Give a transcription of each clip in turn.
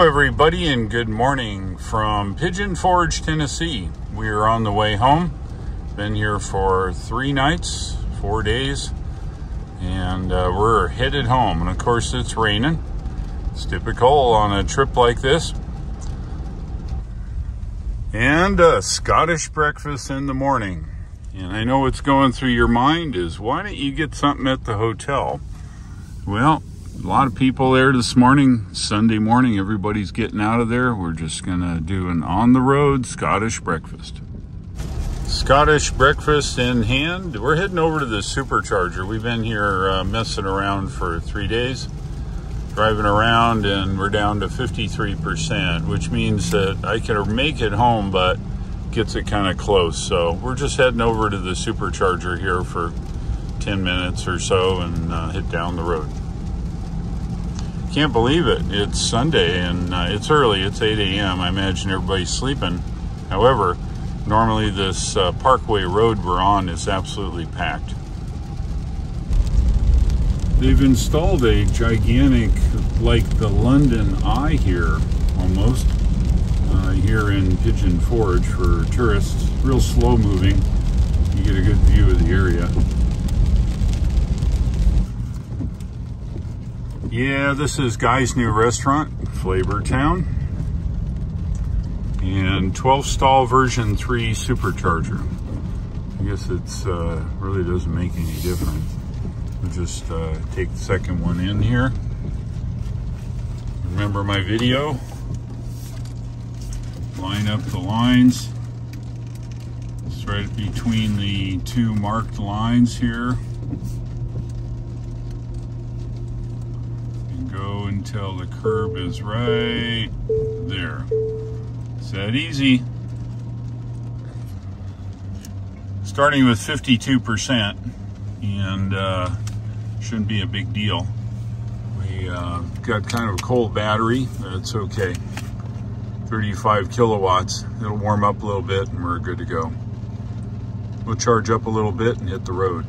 everybody, and good morning from Pigeon Forge, Tennessee. We are on the way home. Been here for 3 nights, 4 days, and we're headed home. And of course, it's raining. It's typical on a trip like this. And a Scottish breakfast in the morning. And I know what's going through your mind is, why don't you get something at the hotel? Well, a lot of people there this morning, Sunday morning. Everybody's getting out of there. We're just gonna do an on-the-road Scottish breakfast. Scottish breakfast in hand. We're heading over to the supercharger. We've been here messing around for 3 days, driving around, and we're down to 53%, which means that I can make it home, but gets it kind of close. So we're just heading over to the supercharger here for 10 minutes or so and hit down the road. Can't believe it. It's Sunday and it's early. It's 8 a.m. I imagine everybody's sleeping. However, normally this Parkway Road we're on is absolutely packed. They've installed a gigantic, like the London Eye here, almost, here in Pigeon Forge for tourists. Real slow moving. You get a good view of the area. Yeah, this is Guy's new restaurant, Flavortown, and 12-stall version 3 supercharger. I guess it's really doesn't make any difference. We'll just take the second one in here. Remember my video? Line up the lines. It's right between the 2 marked lines here. Until the curb is right there. It's that easy. Starting with 52%, and shouldn't be a big deal. We got kind of a cold battery, but it's okay. 35 kilowatts. It'll warm up a little bit and we're good to go. We'll charge up a little bit and hit the road.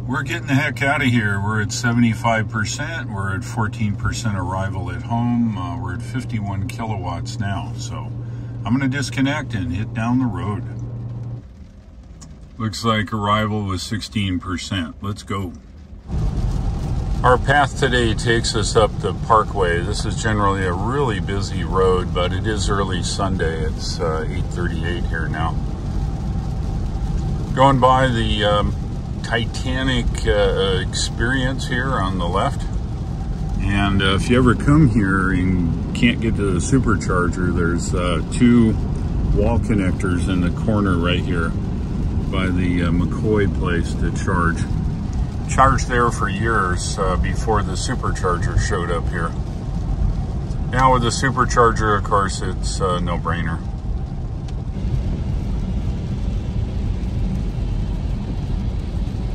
We're getting the heck out of here. We're at 75%. We're at 14% arrival at home. We're at 51 kilowatts now. So I'm going to disconnect and hit down the road. Looks like arrival was 16%. Let's go. Our path today takes us up the Parkway. This is generally a really busy road, but it is early Sunday. It's 8:38 here now. Going by the Titanic experience here on the left, and if you ever come here and can't get to the supercharger, there's 2 wall connectors in the corner right here by the McCoy place to charge. Charged there for years before the supercharger showed up here. Now with the supercharger, of course, it's a no-brainer.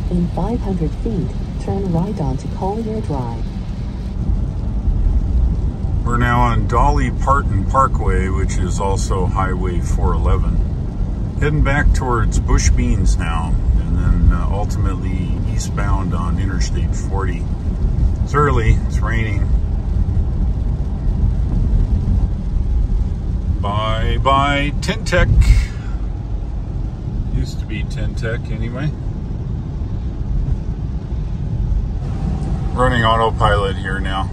In 500 feet, turn right onto Collier Drive. We're now on Dolly Parton Parkway, which is also Highway 411. Heading back towards Bush Beans now, and then ultimately eastbound on Interstate 40. It's early, it's raining. Bye-bye Tintec. Used to be Tintec anyway. Running autopilot here now.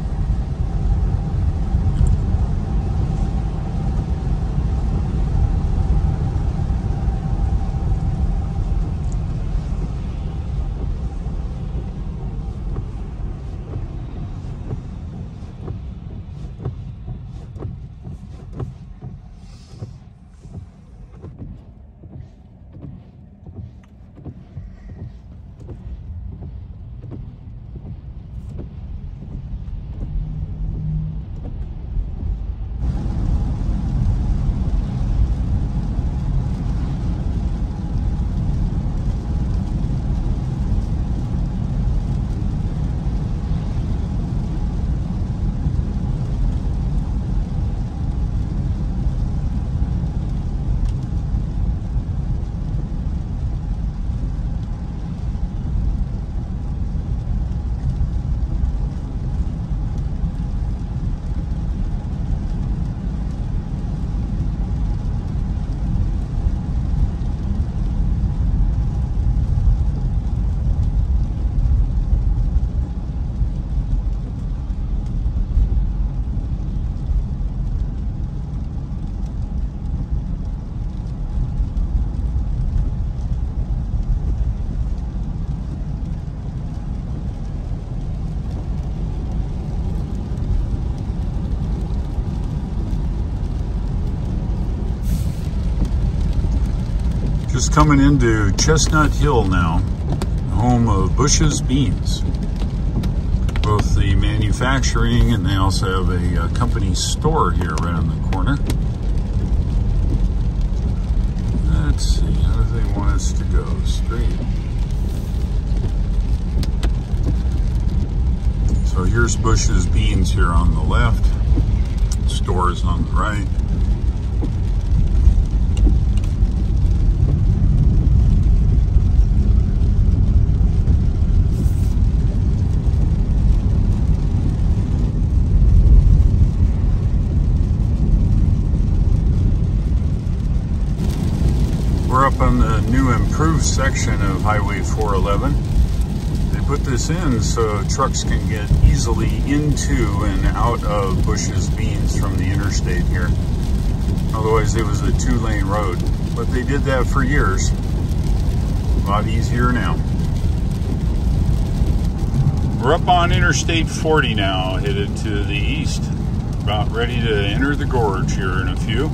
just coming into Chestnut Hill now, home of Bush's Beans. Both the manufacturing and they also have a company store here right on the corner. Let's see, how do they want us to go? Straight. So here's Bush's Beans here on the left. Stores on the right. We're up on the new improved section of Highway 411. They put this in so trucks can get easily into and out of Bush's Beans from the interstate here. Otherwise it was a 2-lane road, but they did that for years. A lot easier now. We're up on Interstate 40 now, headed to the east. About ready to enter the gorge here in a few.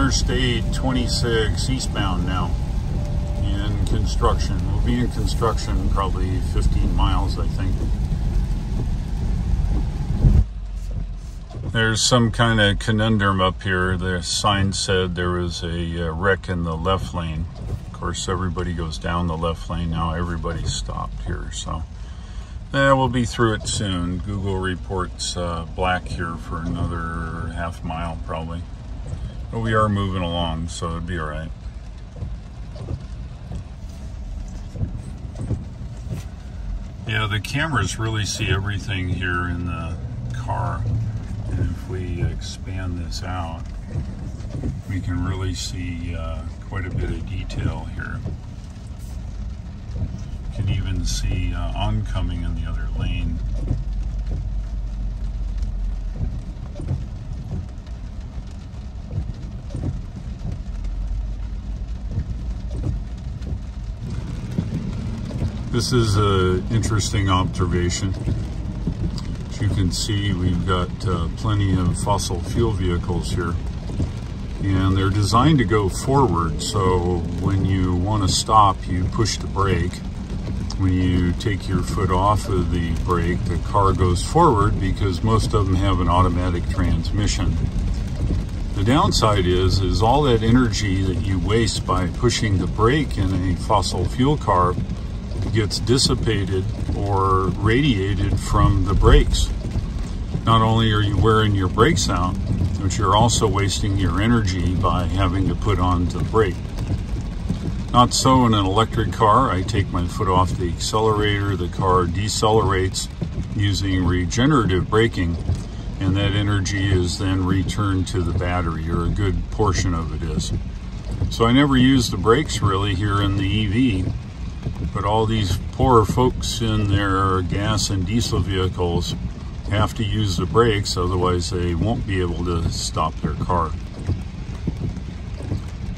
Interstate 26 eastbound now in construction. We'll be in construction probably 15 miles, I think. There's some kind of conundrum up here. The sign said there was a wreck in the left lane. Of course, everybody goes down the left lane now. Everybody's stopped here, so we'll be through it soon. Google reports black here for another half mile probably. But we are moving along, so it'd be all right. Yeah, the cameras really see everything here in the car. And if we expand this out, we can really see quite a bit of detail here. You can even see oncoming in the other lane. This is an interesting observation. As you can see, we've got plenty of fossil fuel vehicles here, and they're designed to go forward. So when you want to stop, you push the brake. When you take your foot off of the brake, the car goes forward because most of them have an automatic transmission. The downside is all that energy that you waste by pushing the brake in a fossil fuel car gets dissipated or radiated from the brakes. Not only are you wearing your brakes out, but you're also wasting your energy by having to put on the brake. Not so in an electric car. I take my foot off the accelerator, the car decelerates using regenerative braking, and that energy is then returned to the battery, or a good portion of it is. So I never use the brakes really here in the EV. But all these poor folks in their gas and diesel vehicles have to use the brakes, otherwise they won't be able to stop their car.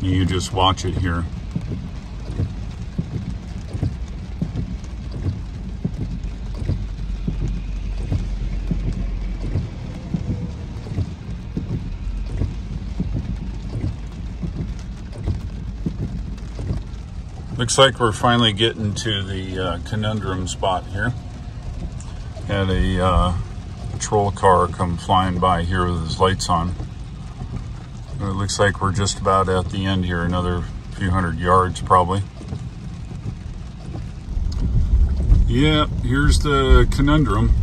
You just watch it here. Looks like we're finally getting to the conundrum spot here. Had a patrol car come flying by here with his lights on. It looks like we're just about at the end here, another few hundred yards probably. Yeah, here's the conundrum.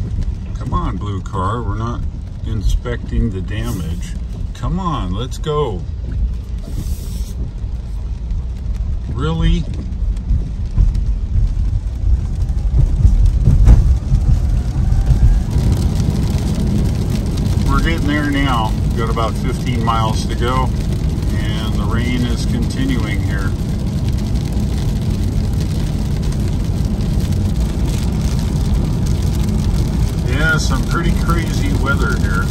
Come on, blue car, we're not inspecting the damage. Come on, let's go. Really? We're getting there now. We've got about 15 miles to go, and the rain is continuing here. Yeah, some pretty crazy weather here.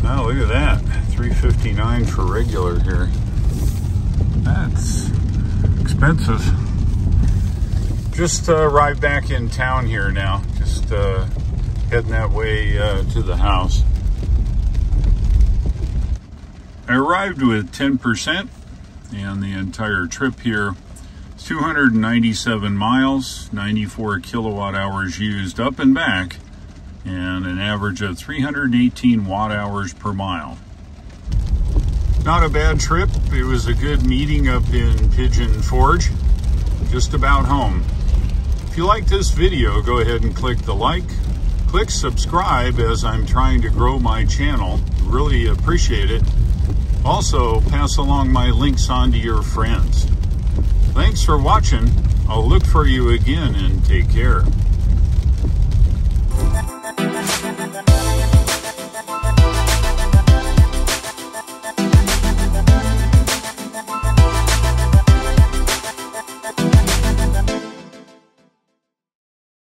Oh, look at that. 359 for regular here. That's expensive. Just arrived back in town here now. Just heading that way to the house. I arrived with 10%, and the entire trip here is 297 miles, 94 kilowatt hours used up and back, and an average of 318 watt hours per mile. Not a bad trip. It was a good meeting up in Pigeon Forge. Just about home. If you like this video, go ahead and click the like. Click subscribe as I'm trying to grow my channel. Really appreciate it. Also, pass along my links on to your friends. Thanks for watching. I'll look for you again, and take care.